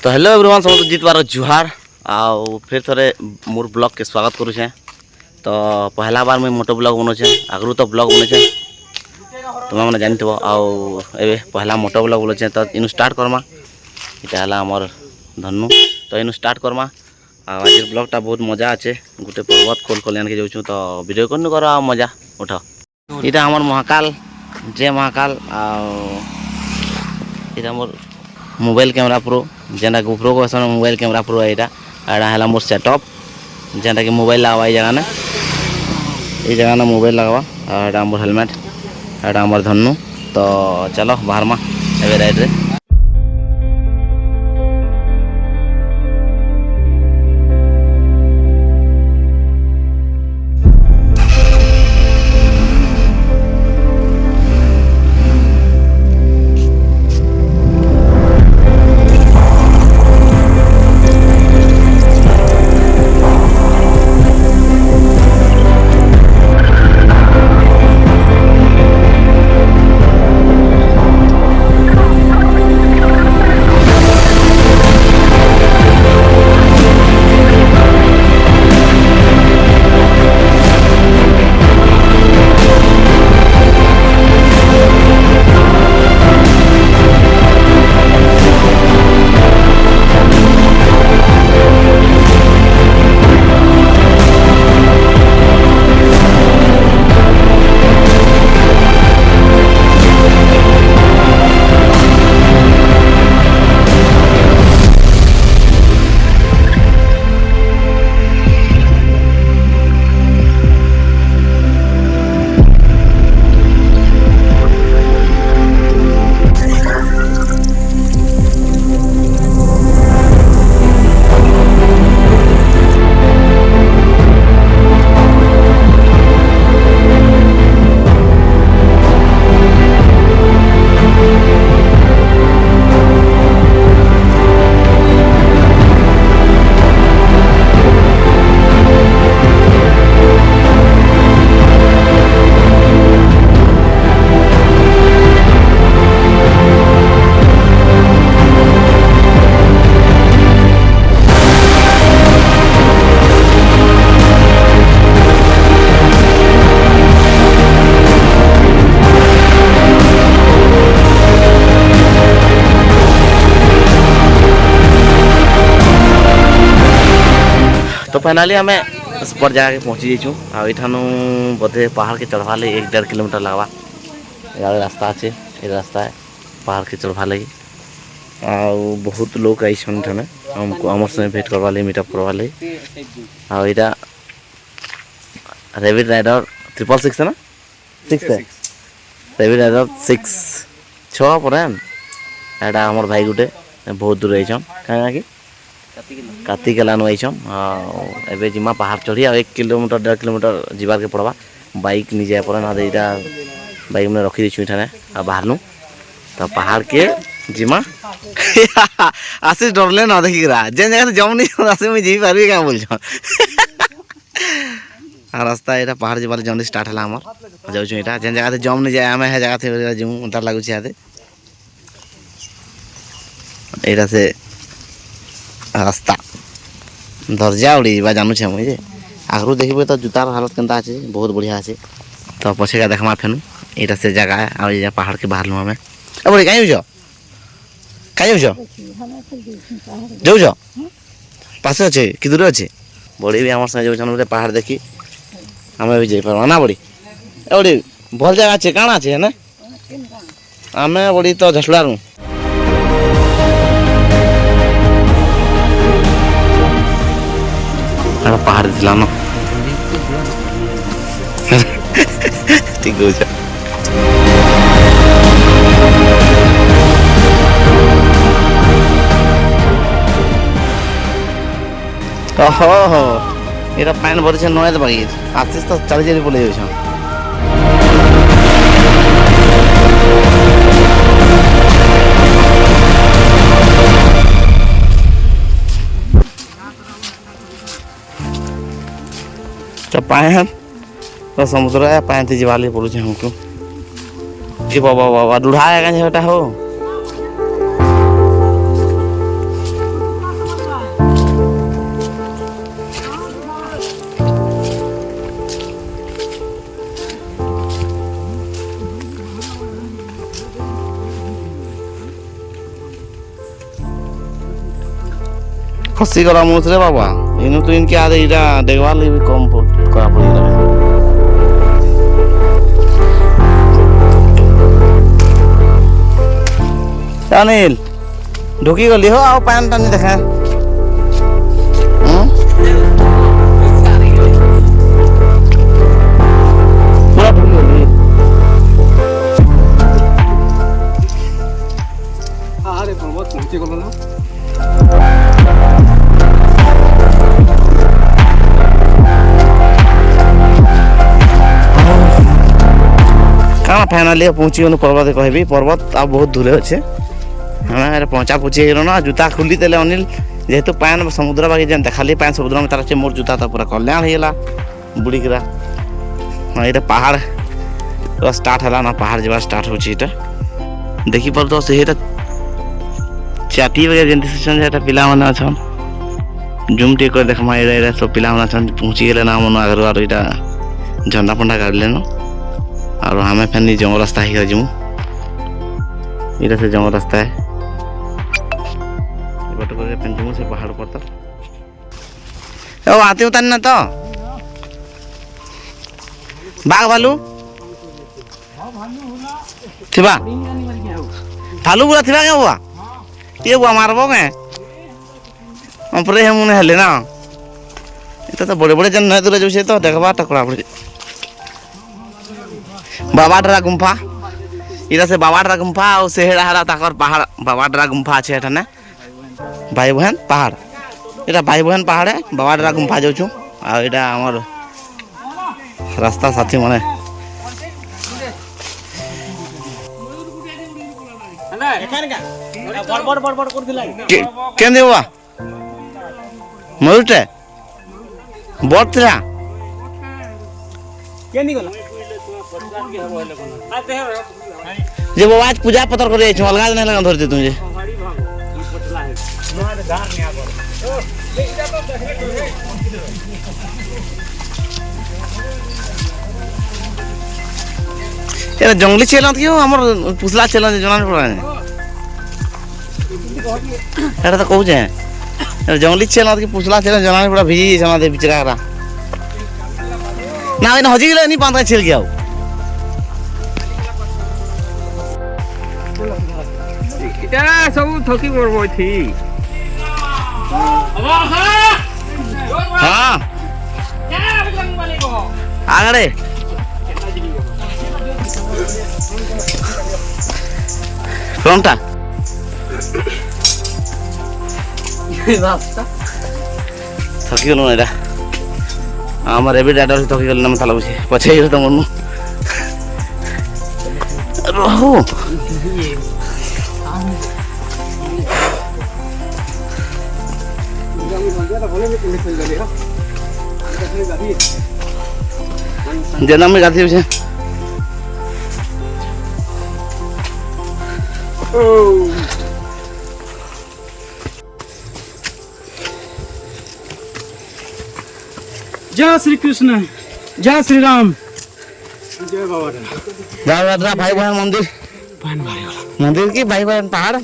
तो hello everyone समस्त जीत बार जुहार आउ फिर थोड़े मोर ब्लॉग के स्वागत करुचे। तो पहला बार मैं मोटो ब्लॉग बनौचे, आगरू तो ब्लॉग बनौचे तुम्हें मैंने जानी आउ ए पहला मोटो ब्लॉग बोलचे। तो इन स्टार्ट करमा इटा है आमर धनु। तो इन स्टार्ट करमा आज ब्लॉगटा बहुत मजा अच्छे गोटे पर्वत खोल खोलियान के जाऊँ। तो वीडियो कौन कर मजा उठ इटा आमर महाकाल जय महाकाल आटा मोर मोबाइल कैमरा प्रो जेनटा गोप्रो को मोबाइल कैमरा प्रो है यहाँ है मोर सेटअप जेनटा कि मोबाइल लगवा ये जगह ना मोबाइल लगवा और मोर हेलमेट एटा मोर धनु। तो चलो बाहर मा एवं राइड रे तो फाइनाली आम स्पॉट जगह के पहुँची जाइछू। आठानु बोधे पहाड़ के चढ़वा लगे 1-1.5 किलोमीटर लगवा। यार रास्ता अच्छे ये रास्ता है पहाड़ के चढ़वा लगे आउ बहुत लोग आई ठाने हमको आमर संगे भेट करवा लगे मीटअप करवा लगे। आईटा रेविड राइडर 666 है ना 6 है रेविड राइडर 6 पर एटा हमार भाई गुटे बहुत दूर आइछन कहीं कि काती केलानु आइछम एबे जिमा पहाड़ चढ़ी 1 किलोमीटर 1.5 किलोमीटर जीवार के पड़वा बाइक नहीं जाए पड़े ना इटा बाइक में रखी दी ठाने आ बाहरनु। तो पहाड़ के जिमा आशीष डरले ना देखी रहा जेन जगह जम नहीं आसे मुझे जी पारबी क्या बोल रास्ता यहाँ पहाड़ जीवार जम स्टार्ट है आमर जाऊँ यहाँ जेन जगह जम नहीं जाए आम है जगह जो डर लगुच यहाँ से रास्ता दर्जा उड़ी जानूचे मुझे आगरू देखिए तो जूतार हालत केनता अच्छे बहुत बढ़िया अच्छे। तो पछे का देखमा फेनु यहाँ से जगह है आ पहाड़ के बाहर लुँ बड़ी कहीं जाऊ पास अच्छे कि दूर अच्छे बड़ी भी आम संगे जाऊँ पहाड़ देखी आम भी जापर ना बड़ी बड़ी भल जगह अच्छे काण अच्छे ना आम बड़ी तो झसलारू पहाड़ दिला ना ठीक हो ये पैन भरी नए बाकी आशीष तो चली चली बोले तो पाए तो समुद्र है पाए थी जीवाली पड़ुचे हमको कि बाबा बाबा डूढ़ा है बेटा हो फसीगला मुझ रे बाबा इनु तो इनके आधे इटा देखभाल भी कम करा पड़ेगा अनिल ढुकी गली हो आओ पैन टानी देखा पूरा ढुकी गली अरे बहुत नीचे गलो ना कहाँ फाइनाली पहुँची गलु पर्वत कहबी पर्वत आ बहुत दूरे अच्छे हमें पहुँचा पहुँची गल ना जूता खोली देले अनिल जेहेतु पैन समुद्र बाकी जेन खाली पैन समुद्र में तार मोर जूता तो पूरा कल्याण होगा बुड़ीकरा हाँ ये पहाड़ स्टार्ट है ना पहाड़ जब स्टार्ट हो देखिपार तो से चाटी वगैरह जेन पिला मैंने अच्छा जूम टे कर देखमा ये सब पिला मैंने अच्छा पहुँची गले ना मन आगर और यहाँ झंडा फंडा गाड़ लेन और हमें फिर जंगल रास्ता ही जीमु इधर से जंगल रास्ता है बट कर जीमु से पहाड़ पर तक आते उतार ना तो बाघ भालू थिबा भालू पूरा थिबा क्या हुआ ये हुआ मारबो के अपरे हम उन्हें हले ना इतना तो बड़े बड़े जन नहीं दूर जो से तो देखबा टकरा पड़े बाबाडरा गुम्फा इधर से बाबाडरा गुम्फा और सेहरा हरा ताकर पहाड़ बाबाडरा गुम्फा अच्छे है भाई बहन पहाड़ इटा भाई बहन पहाड़ है बाबाडरा गुम्फा जाऊँ और इटा हमार रास्ता साथी माने केन हुआ मयूरटे बड़ थिला जब आज पूजा पतर कर अलगा नहीं लगा धरते तुझे ये जंगली चेला क्यों हमर पुसला चेला जना पड़ा है एटा तो कहू जे जंगली चेला के पुसला चेला जना पड़ा भिजी समा दे बिचरा ना इन हजी गले नहीं पांदा छिल गया इटा सब थकी मरबो थी हां आगड़े कोनटा रास्ता थकी गलो एटा आमार एबी डाडर थकी गलो ना थाला बुझे पछे तो मन रहो जना में गाती है जय श्री कृष्ण जय श्री राम जय बाबा भाई बहन मंदिर मंदिर की भाई बहन पहाड़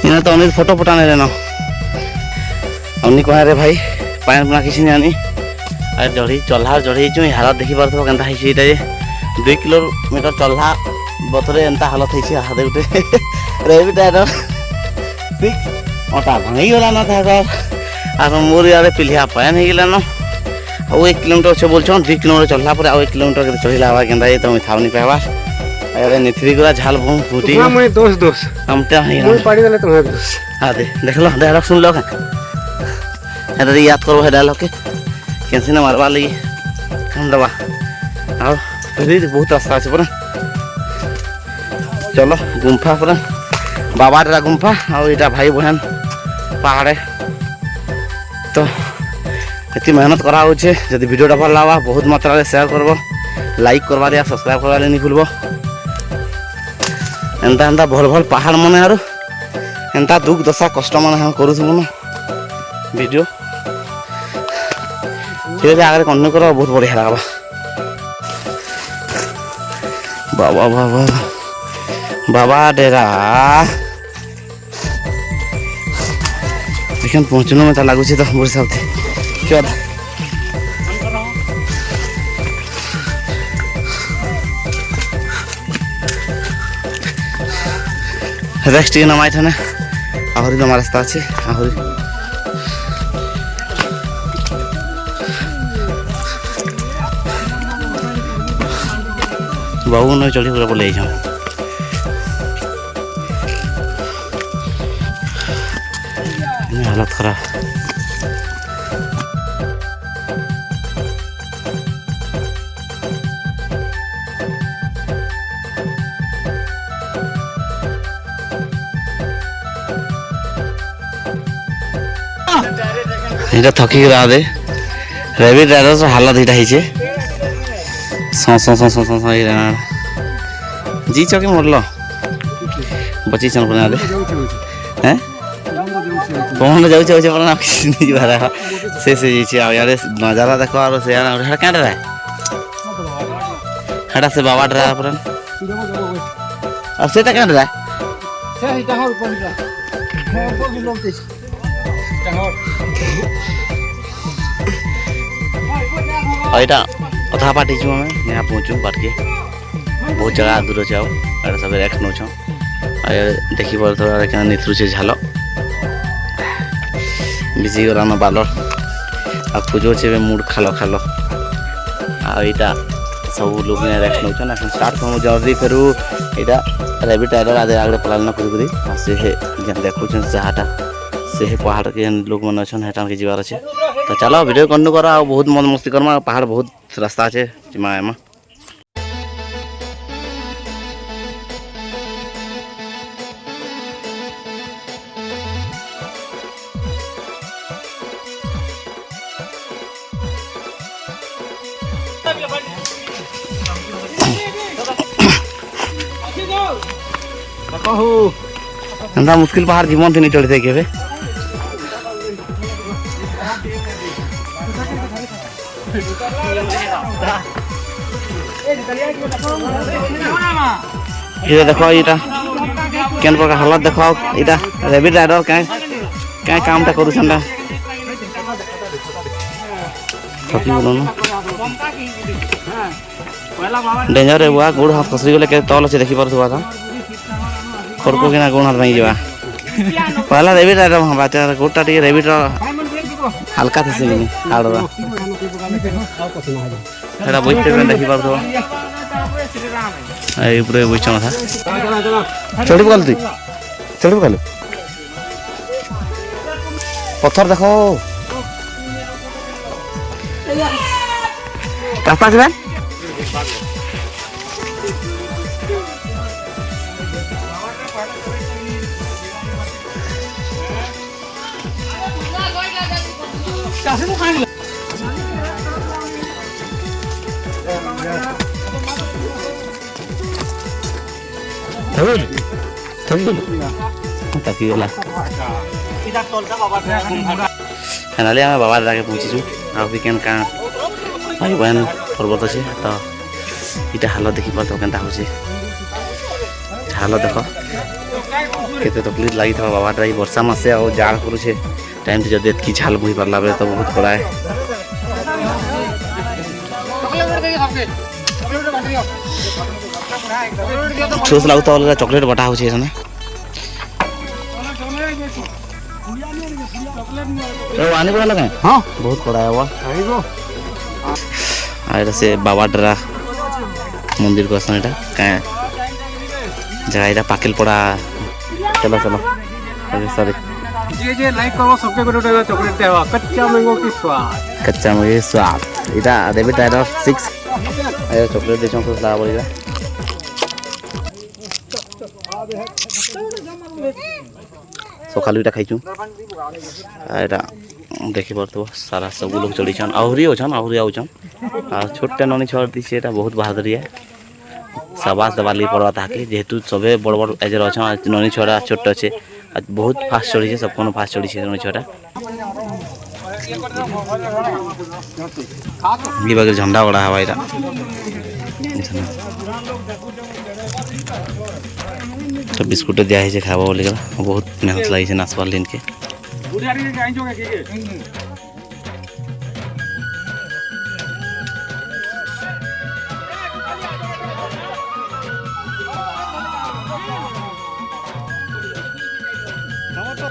इन्हें तो अनिल फोटो फटाने लेना अनिल कह रे भाई पान पुना किसी नहीं आनी अरे चढ़ी चल्हा चढ़ी हालत देखी पार के 2 किलोमीटर चल्हा बतरे एंता हालत है हाथ गुटे रेबी टायर अटा भांगी गला ना था और मोर यार पिलिया पान हो गला ना 1 किलोमीटर से बोल 2 किलोमीटर चल्ला पर 1 किलोमीटर के चढ़ला हवा केंदा ये तो मैं था नहीं पावा अरे निथरी गुला झाल भूम फूटी मैं दोस्त हमते मैं पाड़ी वाले तुम्हारे दोस्त हां देख लो डायलॉग सुन लो अरे याद करो है डायलॉग के कैसे ना मारवा लगी हम दबा आओ फिर बहुत रास्ता है पूरा चलो गुम्फा पूरा बाबाडरा गुम्फा और इटा भाई बहन पहाड़े तो इतनी मेहनत करा होचे जदि वीडियोटा भल लगा बहुत मात्रा शेयर करबो लाइक करवा दिया सब्सक्राइब करवा नहीं भूलबो एंता एंता भल भल पहाड़ मने आरो ଏନ୍ତା ଦୁଃଖ ଦଶା କଷ୍ଟ ମାନେ ଆମେ କରୁଥିବୁ ନା ଭିଡ଼ିଓ ଠିକ୍ ଅଛି ଆଗରେ କଣ୍ଟିନ୍ୟୁ କର ବହୁତ ବଢ଼ିଆ ଲାଗ୍ବା ବାବା ବାବା ବାବା ଡେରା देखिए पहुँचने में तो लगुच तो बुढ़ी साहब क्या रेस्ट टे नमाई थे आहरी नमा रास्ता अच्छे आहरी बाबू नई चढ़ी पूरा बोले हालत खराब এটা থকি গলা দে রেবিট রাইডর হালত এটা হইছে জি চকি মরল বচি চল বনা দে হ্যাঁ कौन जाऊ जाऊ पर नहीं बारा से यार नजारा देखो और से यार हेडा क्या डरा हेडा से बाबा डरा पर अब सेटा क्या डरा से हिटा हो ऊपर जा ऊपर की लोग तेज आइटा अथा पाटी छु हमें यहां पहुंचू बाट के बहुत जगह दूर जाओ एटा सब एक्स नो छ आ देखि पर थोड़ा क्या निथरु से झालो बिजी गलान बालर आ पूजो छे मूड खालो खालो आ इटा सब लोग ने रेस्ट नउछन अपन स्टार्ट करमु जल्दी फेरु इटा रैबिट राइडर आदे आगरे पलालना करी आ से हे जन देखुछन जहाटा से हे पहाड़ के लोग मन अछन हेटा के जीवार छे तो चलो वीडियो कंटिन्यू करा आ बहुत मौज मस्ती करमा पहाड़ बहुत रास्ता छे जिमा एमा एंता मुश्किल पहाड़ जीवन थी नहीं चढ़ते के ये देखो इटा केन प्रकार हालत देखो इटा रैबिट राइडर क्या कामटा करूछन थकी बोलो ना डेंजर है बुआ गोड़ हाथ खसरी गले के तल से देखि परथुवा था खरको किना गोड़ हाथ भाई जावा पहला रैबिट राइडर हम बात गोटा टी रैबिट हल्का थे से हाड़वा एटा बोइते में देखि परथुवा ए पूरे बोइचन था चढ़ी पकल तू चढ़ी पकल पत्थर देखो रास्ता से फाइनाली आम बाबा दादा के पहुँचीचु आबि केन का भाई बहन पर्वत अच्छे तो इटा हालत देखी पार के हालत देख केते तकलीफ लगी था बाबा ड्राई वर्षा मासे और जाड़ करुचे टाइम से जब की झाल मुही पारला बेले तो बहुत बड़ा है ठोस लगता अलग चॉकलेट बटा हो आने को लगा हाँ बहुत बड़ा है वो से बाबा डरा मंदिर को आसन क्या जगह इटा पाकिल पड़ा चलो चलो सॉरी जे लाइक करो सबके को चॉकलेट देवा कच्चा मैंगो की स्वाद इटा रैबिट राइडर 6 आयो चॉकलेट देछो तो लगा पड़ेगा सकालू इटा खाइछु एटा देखि परतो सारा सब लोग चढ़ीछन आहरी ओछन आहरी आउछन आ छोटे ननी छोड़ दी एटा बहुत बहादुरी है सबास दबाली पड़वा ताकि जेहेतु सबे बड़ बड़ एजर अछन ननी छोड़ा छोट अच्छे आज बहुत फास्ट चढ़ी है, सबको फास्ट चढ़ी है नई छुआटा। ये बागे झंडा बड़ा हवा इरा तो बिस्कुट दिया है खावा बोल बहुत मेहनत लगी नाचवार दिन के।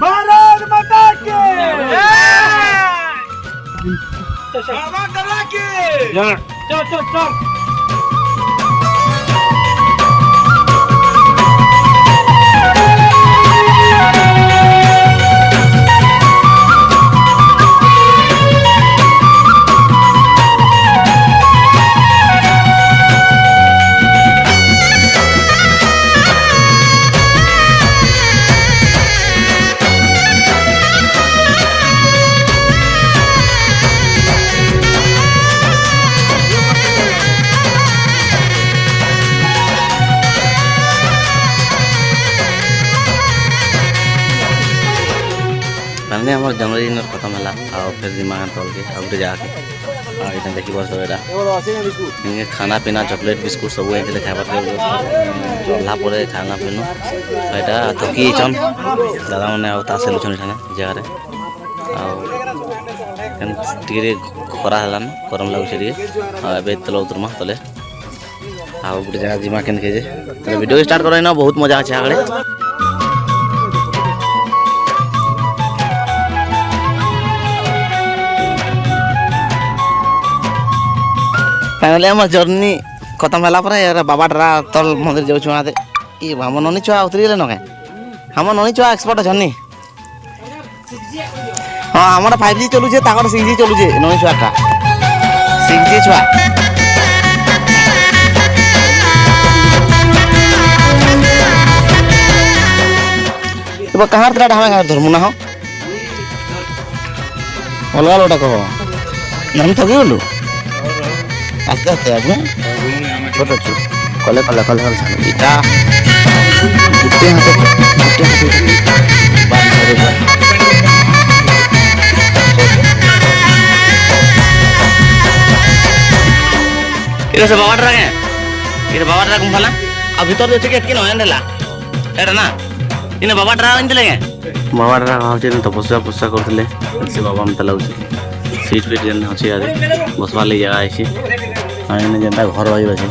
भारत माता की जय। चल चल चल मैंने हमार जन्मदिन खत्म है और फिर दिमाग तल के आउ गोटे जगह के देखी बस ये खाना पीना चॉकलेट बिस्कुट सब ये खाइबार चढ़ला पर खाना पीनु यहाँ थकी चन दादा मैंने आलुचन यहाँ जगार टे खरा है गरम लगुचे तले उतरमा तले आउ गोटे जगह जीमा के वीडियो स्टार्ट कर बहुत मजा अच्छे आगे। फाइनली आम जर्नी खत्म है पर बाबा डरा तल मंदिर जाऊँ ये हम ननी छुआ उतरी गले नके हम ननी छुआ एक्सपर्ट अच्छी हाँ आम 5G चलुचे 6G चलुचे ननी छुआ का 6G छुआ कहाँ हमें धर्मुना हो अलग लोटा कह हम थकी गलु आस्ते आस्ते आपने छोट छोट कले कले कले इटा गुटे हाथ से बाबा ड्रागे ये बाबा ड्रा गुम्फा ना अब भीतर जो टिकेट किन हैंडला एटा ना इने बाबा ड्रा आनते लगे बाबा ड्रा होचे न तपस्या पुस्या करथले से बाबा मत लाउछ सीट पे जेन होचे आदि बसवा ले जगह आइछि आने जेनता घर रही अच्छे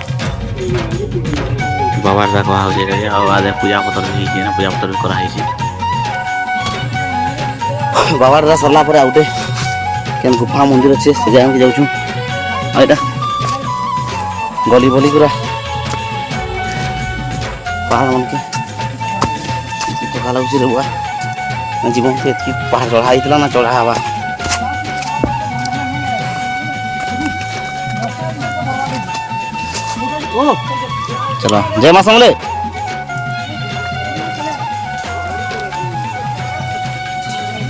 बाबा ड्रा कहा होचे आ आदे पूजा पतर भी ना पूजा पतर भी करा है बाबा ड्रा सरला पर आउटे केन गुफा मंदिर अच्छे से जाम के जाउछु आइटा गली बली पूरा पहाड़ मन के तो काला उसी रुआ जीवन पे की पहाड़ चढ़ाई थला ना चढ़ा हवा चलो जय मां समले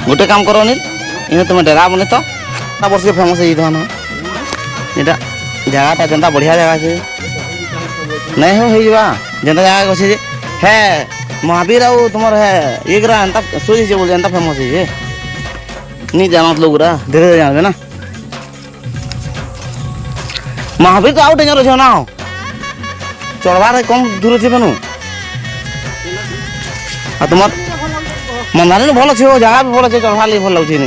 गोटे काम करो अनिल इन तुम डेरा बने तो वर्ष के फेमस है ये यहाँ जगह जनता बढ़िया जगह से नहीं हो जनता जगह अच्छे है महावीर आउ तुम है ये एंता सोचे बोल एंता फेमस है नहीं जाना लोग धीरे धीरे जानते ना महावीर तो आउ डेंजर अच्छे ना चढ़वार कम दूर अच्छे बनू तुम मंदारी भल अच्छे जगह भी भल अच्छे चढ़वार लगे भल लगे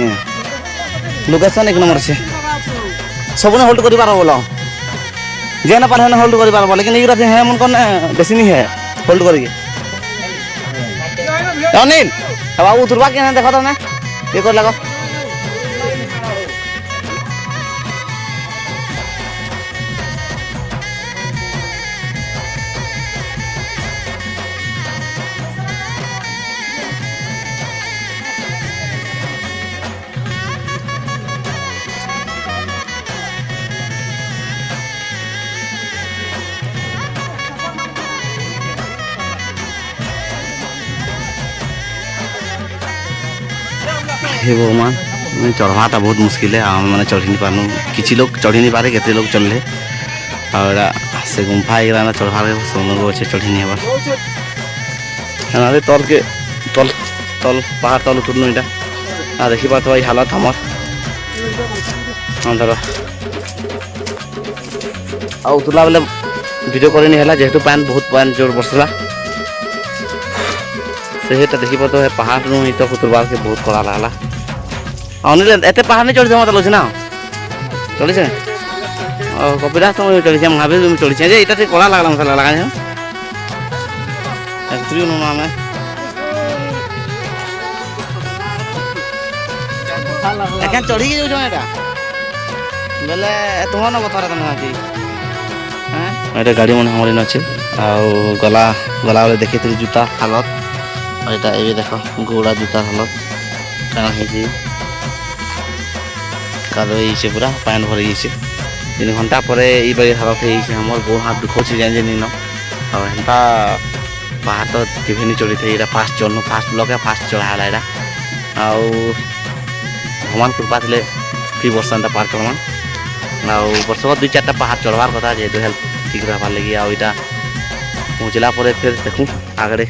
लोकेशन एक नंबर से सबने होल्ड कर पार बोल जे ना पारे होल्ड कर पार लेकिन ये है मन कौन बेसी नहीं है होल्ड करके अनिल बाबू उतरवा के देखो तो ना ये कर लगो हे भगवान चढ़वाटा बहुत मुश्किल है मैंने चढ़ी नहीं पार्नु किसी लोग चढ़ी नहीं पारे केते लोग चढ़ले और से गुम्फा एगला चढ़वा सब लोग अच्छे चढ़ी नहीं हमारे तल के तल तल पहाड़ तल उतरनु इटा देखी पार्थ भाई हालत हमर धर आ उतरला बेले वीडियो करनी है जेहेतु पान बहुत पान जोर बरसला से देखी पार्थ पहाड़ नु तो उतरबार के बहुत कड़ा लागला अनिल एते पहाड़ नहीं चढ़ी मत लुच ना चढ़ी से कपिला तो चढ़ी महावीर चढ़ी जे इटा कड़ा लागला मत लगा एक्चुअली नु हमें एखन चढ़ी के जो एटा बेले तुम न बता रहा आज हैं एटा गाड़ी मन हमर न अछि आ गला गला वाले देखि थी जूता हालत और एटा ए देखो घोड़ा जूता हालत काना है जी कादो इसे पूरा पान भर इसे 3 घंटा परे ई बे हालत है इसे हमर गो हाथ दुखो छी जान जे नी न और हंता बाहर तो केबे नहीं चढ़ी थे एटा फास्ट चढ़नु फास्ट ब्लॉक है फास्ट चढ़ाला एटा आ भगवान कृपा थे फ्री वर्ष पार चढ़मा वर्ष 2-4टा पहाड़ चढ़वार कथा जेहेतु हेल्थ ठीक रहा लगे आईटा पहुँचला फिर देखूँ आगे